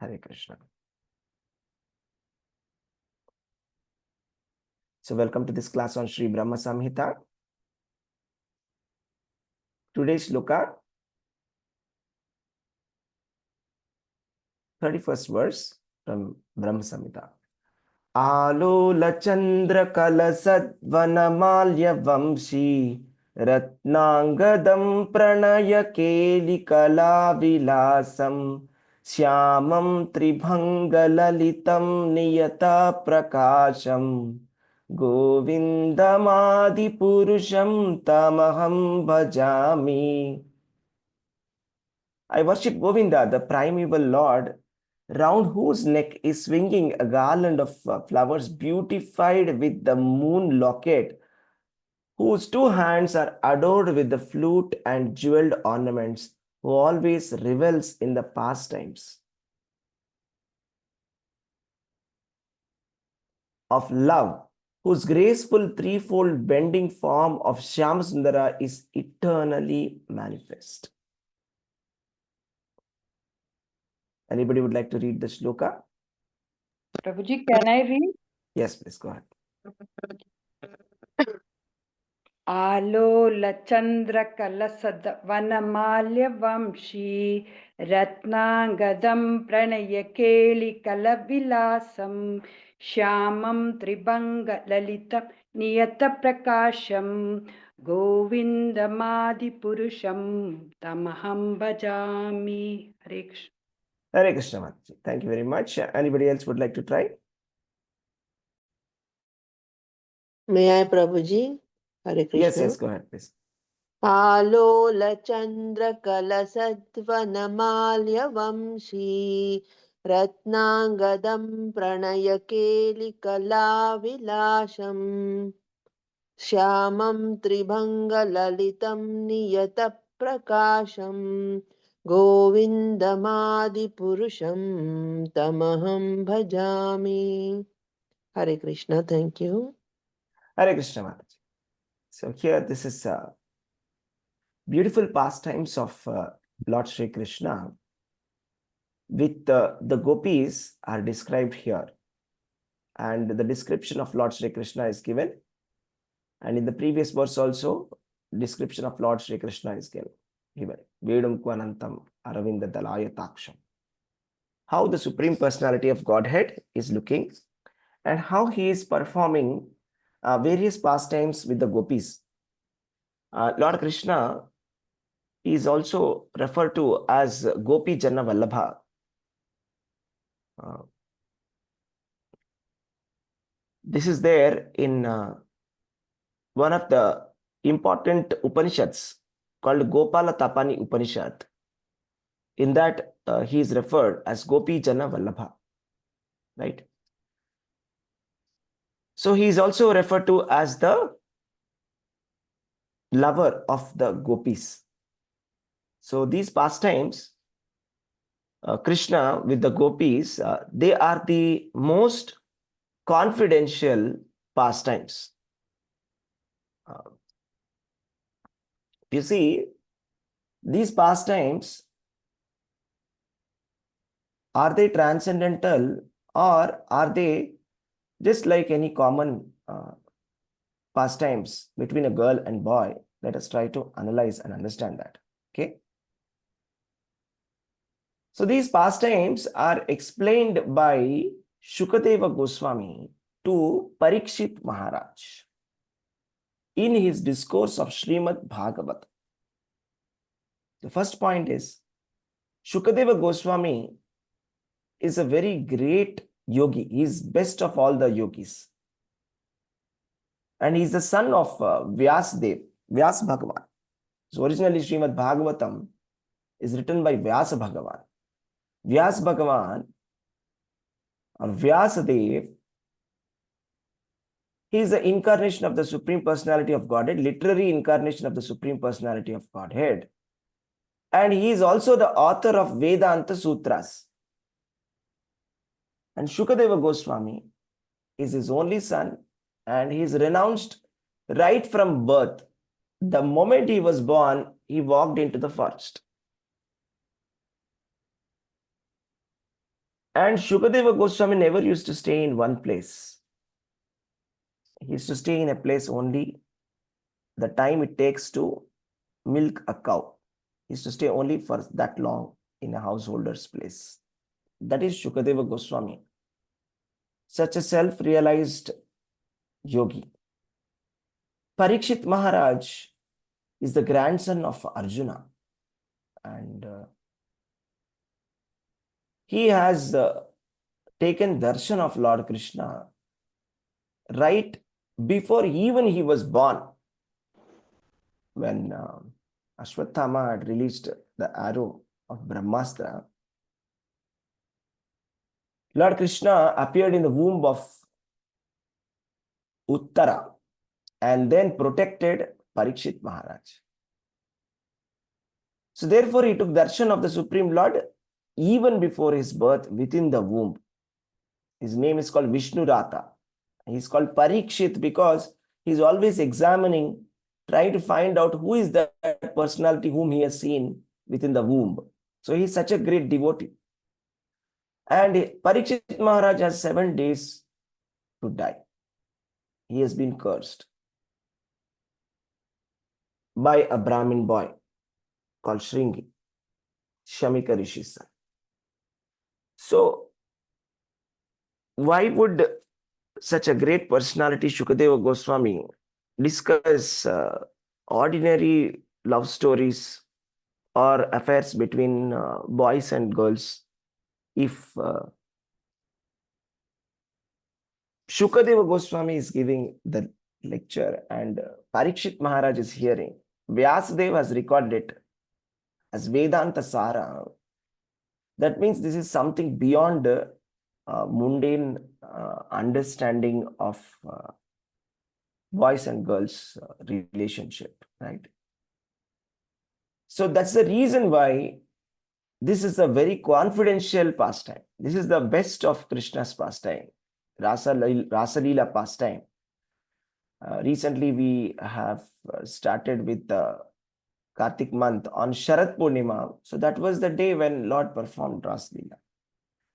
Hare Krishna. So welcome to this class on Śrī Brahma-saṁhitā. Today's Sloka, 31st verse from Brahma-saṁhitā. Alola Chandra Kalasadvanamalya Vamshi Ratnangadam Pranaya Keli Kala Vilasam Syamam Tribhangalalitam Niyata Prakasham Govindamadi Purusham Tamaham Bhajami. I worship Govinda, the primeval Lord, round whose neck is swinging a garland of flowers beautified with the moon locket, whose two hands are adored with the flute and jeweled ornaments, who always revels in the pastimes of love, whose graceful threefold bending form of Shyamsundara is eternally manifest. Anybody would like to read the shloka? Prabhuji, can I read? Yes, please go ahead. Alola Chandra Kalasad Vanamalya Vamshi Ratnangadam Pranaya Keli Kalavilasam Shyamam Tribanga Lalitam Niyata Prakasham Govindamadi Purusham Tamaham Bhajami. Hare Krishna. Hare Krishna Mataji. Thank you very much. Anybody else would like to try? May I, Prabhuji? Hare Krishna. Yes, go ahead, please. Alola Chandra Kalasadvanamalya Vamshi Ratnangadam Pranaya Keli Kala Vilasham Shyamam Tribhanga Lalitam Niyata Prakasham Govindamadi Purusham Tamaham Bhajami. Hare Krishna, thank you. Hare Krishna Mataji. So here this is beautiful pastimes of Lord Shri Krishna with the gopis are described here, and the description of Lord Shri Krishna is given, and in the previous verse also description of Lord Shri Krishna is given. Vedum Kvanantam Aravinda Dalayatакsham. How the Supreme Personality of Godhead is looking and how he is performing various pastimes with the gopis. Lord Krishna is also referred to as Gopi Janna Vallabha. This is there in one of the important Upanishads called Gopala Tapani Upanishad. In that he is referred as Gopi Janna Vallabha, right? So he is also referred to as the lover of the gopis. So these pastimes, Krishna with the gopis, they are the most confidential pastimes. You see, these pastimes, are they transcendental or are they just like any common pastimes between a girl and boy? Let us try to analyze and understand that. Okay. So these pastimes are explained by Shukadeva Goswami to Parikshit Maharaj in his discourse of Srimad Bhagavatam. The first point is, Shukadeva Goswami is a very great yogi. He is best of all the yogis. And he is the son of Vyasadev, Vyasa Bhagavan. So originally Srimad Bhagavatam is written by Vyasa Bhagavan. Vyasa Bhagavan or Vyasadev, he is the incarnation of the Supreme Personality of Godhead, literary incarnation of the Supreme Personality of Godhead. And he is also the author of Vedanta Sutras. And Shukadeva Goswami is his only son, and he is renounced right from birth. The moment he was born, he walked into the forest. And Shukadeva Goswami never used to stay in one place. He used to stay in a place only the time it takes to milk a cow. He used to stay only for that long in a householder's place. That is Shukadeva Goswami, such a self-realized yogi. Parikshit Maharaj is the grandson of Arjuna, and he has taken darshan of Lord Krishna right before even he was born. When Ashwatthama had released the arrow of Brahmastra, Lord Krishna appeared in the womb of Uttara and then protected Parikshit Maharaj. So therefore he took darshan of the Supreme Lord even before his birth within the womb. His name is called Vishnurata. He is called Parikshit because he is always examining, trying to find out who is that personality whom he has seen within the womb. So he is such a great devotee. And Parikshit Maharaj has 7 days to die. He has been cursed by a Brahmin boy called Shringi, Shamika Rishi's son. So why would such a great personality, Shukadeva Goswami, discuss ordinary love stories or affairs between boys and girls if Shukadeva Goswami is giving the lecture and Parikshit Maharaj is hearing? Vyasadeva has recorded it as Vedanta Sara. That means this is something beyond mundane understanding of boys and girls relationship, right? So that's the reason why this is a very confidential pastime. This is the best of Krishna's pastime, Rasa Leela pastime. Recently we have started with the Kartik month on Sharat Purnima. So that was the day when Lord performed Rasa Leela.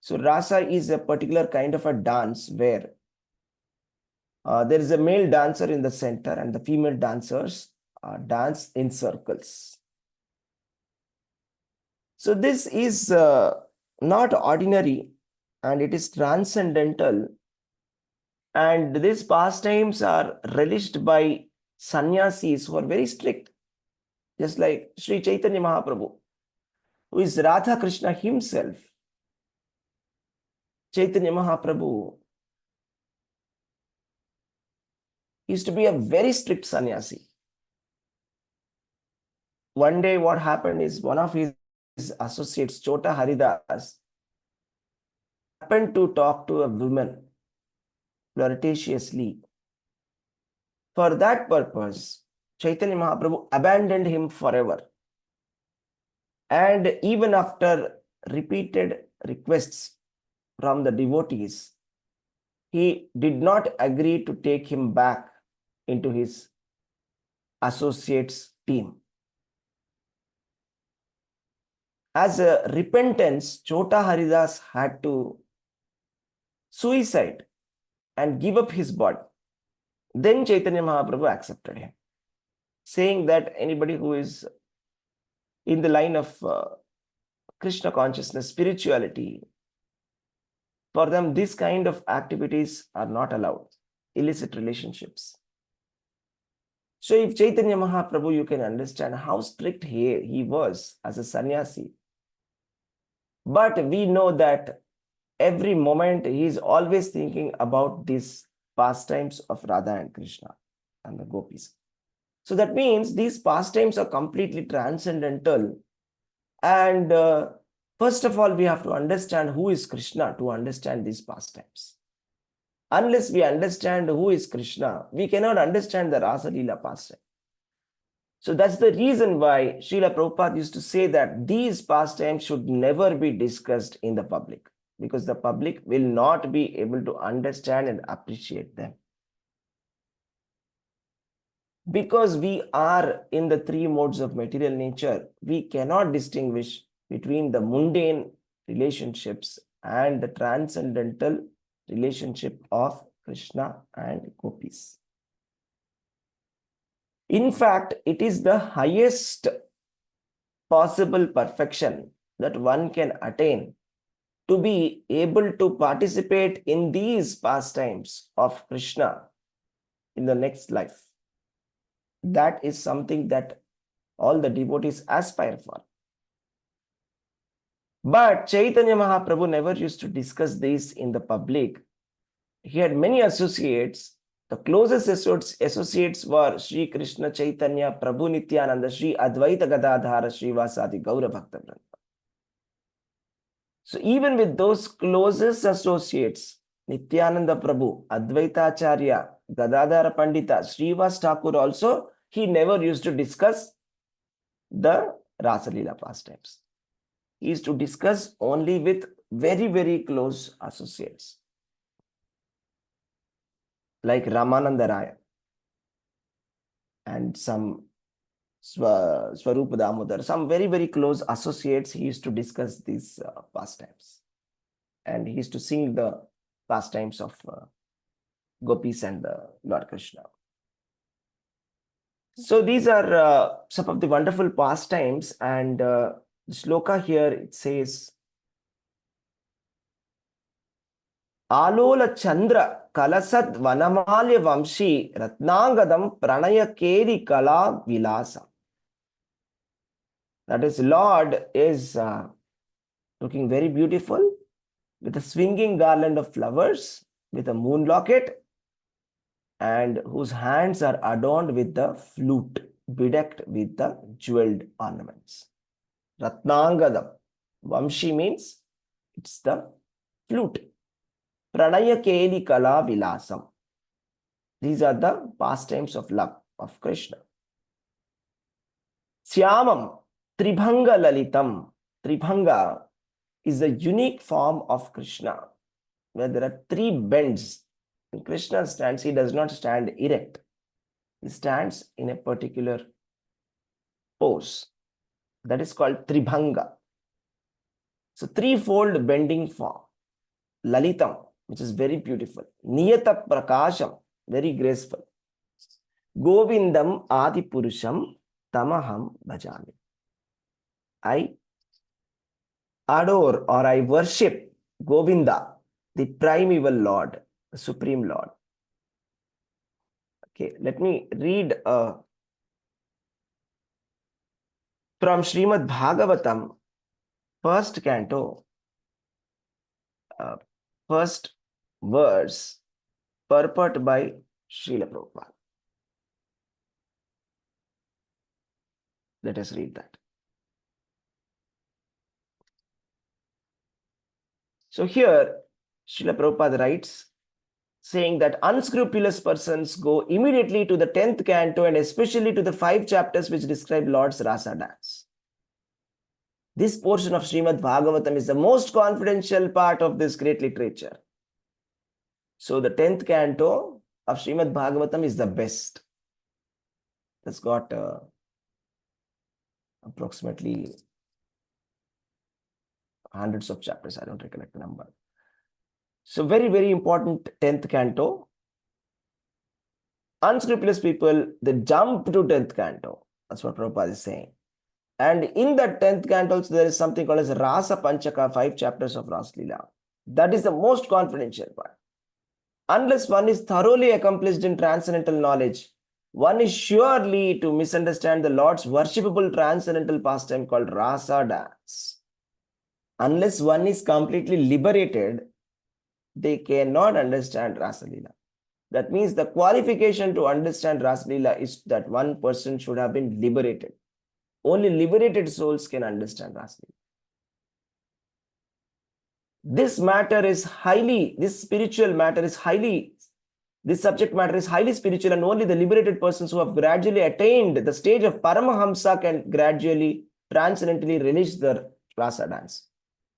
So Rasa is a particular kind of a dance where there is a male dancer in the center and the female dancers dance in circles. So this is not ordinary and it is transcendental, and these pastimes are relished by sannyasis who are very strict, just like Sri Chaitanya Mahaprabhu, who is Radha Krishna himself. Chaitanya Mahaprabhu used to be a very strict sannyasi. One day what happened is one of his associates, Chota Haridas, happened to talk to a woman flirtatiously. For that purpose, Chaitanya Mahaprabhu abandoned him forever. And even after repeated requests from the devotees, he did not agree to take him back into his associates' team. As a repentance, Chota Haridas had to suicide and give up his body. Then Chaitanya Mahaprabhu accepted him, saying that anybody who is in the line of Krishna consciousness, spirituality, for them these kind of activities are not allowed, illicit relationships. So if Chaitanya Mahaprabhu, you can understand how strict he was as a sannyasi. But we know that every moment he is always thinking about these pastimes of Radha and Krishna and the gopis. So that means these pastimes are completely transcendental. And first of all, we have to understand who is Krishna to understand these pastimes. Unless we understand who is Krishna, we cannot understand the Rasa Leela pastime. So that's the reason why Srila Prabhupada used to say that these pastimes should never be discussed in the public, because the public will not be able to understand and appreciate them. Because we are in the 3 modes of material nature, we cannot distinguish between the mundane relationships and the transcendental relationship of Krishna and gopis. In fact, it is the highest possible perfection that one can attain to be able to participate in these pastimes of Krishna in the next life. That is something that all the devotees aspire for. But Chaitanya Mahaprabhu never used to discuss this in the public. He had many associates. The closest associates were Sri Krishna Chaitanya, Prabhu Nityananda, Sri Advaita Gadadhara, Srivasadi Gaura Bhakta Vranda. So even with those closest associates, Nityananda Prabhu, Advaita Acharya, Gadadhara Pandita, Srivas Thakur also, he never used to discuss the Rasa Leela pastimes. He used to discuss only with very, very close associates, like Ramananda Raya and some Swarupa Damodar, some very, very close associates. He used to discuss these pastimes, and he used to sing the pastimes of gopis and Lord Krishna. So these are some of the wonderful pastimes, and the sloka here, it says, Alola Chandra Kalasad Vanamalya Vamshi Ratnangadam Pranaya Keri Kala Vilasa. That is, Lord is looking very beautiful with a swinging garland of flowers, with a moon locket, and whose hands are adorned with the flute, bedecked with the jeweled ornaments. Ratnangadam. Vamshi means it's the flute. Pranaya Keli Kala Vilasam. These are the pastimes of love of Krishna. Syamam Tribhanga Lalitam. Tribhanga is a unique form of Krishna, where there are three bends. When Krishna stands, he does not stand erect. He stands in a particular pose. That is called Tribhanga. So threefold bending form. Lalitam, which is very beautiful. Niyata Prakasham, very graceful. Govindam Adi Purusham Tamaham Bhajami. I adore or I worship Govinda, the primeval Lord, the Supreme Lord. Okay, let me read from Srimad Bhagavatam, first canto, first verse, purport by Srila Prabhupada. Let us read that. So here, Srila Prabhupada writes, saying that unscrupulous persons go immediately to the 10th canto and especially to the 5 chapters which describe Lord's Rasa dance. This portion of Srimad Bhagavatam is the most confidential part of this great literature. So the 10th canto of Srimad Bhagavatam is the best. It's got approximately hundreds of chapters. I don't recollect the number. So very, very important 10th canto. Unscrupulous people, they jump to 10th canto. That's what Prabhupada is saying. And in that 10th canto also, there is something called as Rasa Panchaka, 5 chapters of Rasa Leela. That is the most confidential part. Unless one is thoroughly accomplished in transcendental knowledge, one is surely to misunderstand the Lord's worshipable transcendental pastime called Rasa dance. Unless one is completely liberated, they cannot understand Rasa Leela. That means the qualification to understand Rasa Leela is that one person should have been liberated. Only liberated souls can understand Rasa Leela. This spiritual matter is highly, this subject matter is highly spiritual, and only the liberated persons who have gradually attained the stage of Paramahamsa can gradually, transcendently relish the Rasa dance.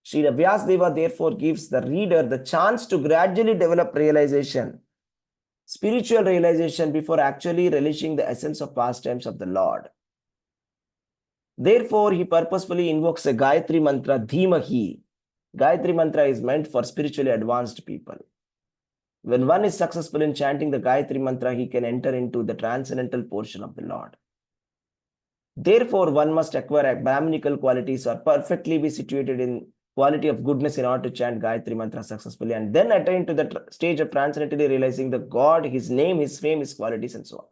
Srila Vyasadeva therefore gives the reader the chance to gradually develop realization, spiritual realization, before actually relishing the essence of pastimes of the Lord. Therefore, he purposefully invokes a Gayatri mantra, Dhimahi, Gayatri Mantra is meant for spiritually advanced people. When one is successful in chanting the Gayatri Mantra, he can enter into the transcendental portion of the Lord. Therefore, one must acquire Brahminical qualities or perfectly be situated in quality of goodness in order to chant Gayatri Mantra successfully, and then attain to the stage of transcendently realizing the God, His name, His fame, His qualities, and so on.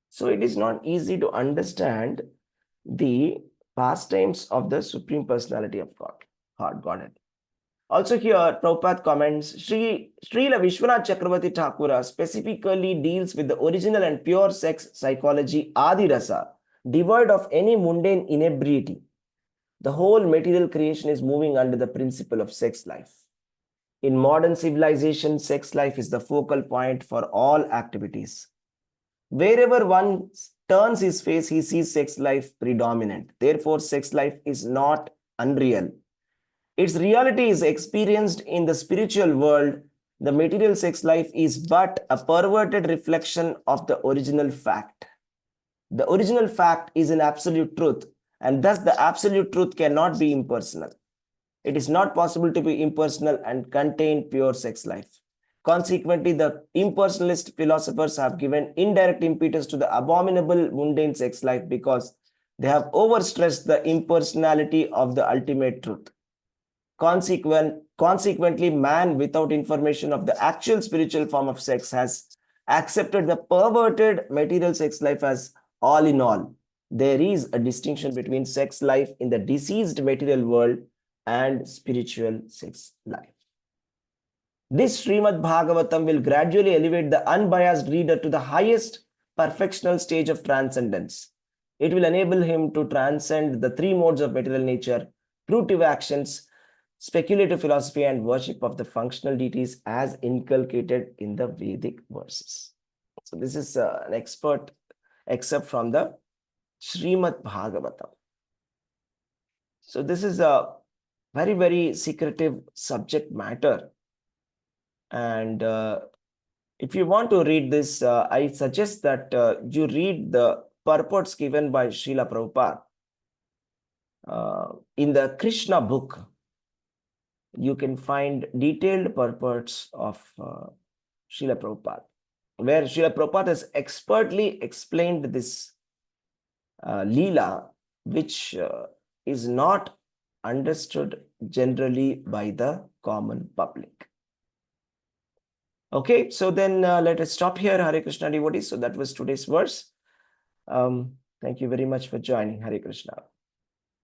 So it is not easy to understand the pastimes of the Supreme Personality of Godhead. Also here, Prabhupada comments, Srila Vishwanath Chakravarti Thakura specifically deals with the original and pure sex psychology Adi Rasa, devoid of any mundane inebriety. The whole material creation is moving under the principle of sex life. In modern civilization, sex life is the focal point for all activities. Wherever one turns his face, he sees sex life predominant. Therefore, sex life is not unreal. Its reality is experienced in the spiritual world. The material sex life is but a perverted reflection of the original fact. The original fact is an absolute truth, and thus the absolute truth cannot be impersonal. It is not possible to be impersonal and contain pure sex life. Consequently, the impersonalist philosophers have given indirect impetus to the abominable mundane sex life because they have overstressed the impersonality of the ultimate truth. Consequently, man without information of the actual spiritual form of sex has accepted the perverted material sex life as all in all. There is a distinction between sex life in the diseased material world and spiritual sex life. This Srimad Bhagavatam will gradually elevate the unbiased reader to the highest perfectional stage of transcendence. It will enable him to transcend the three modes of material nature, fruitive actions, speculative philosophy, and worship of the functional deities as inculcated in the Vedic verses. So this is an excerpt from the Srimad Bhagavatam. So this is a very, very secretive subject matter. And if you want to read this, I suggest that you read the purports given by Srila Prabhupada. In the Krishna book, you can find detailed purports of Srila Prabhupada, where Srila Prabhupada has expertly explained this Leela, which is not understood generally by the common public. Okay, so then let us stop here. Hare Krishna devotees. So that was today's verse. Thank you very much for joining. Hare Krishna.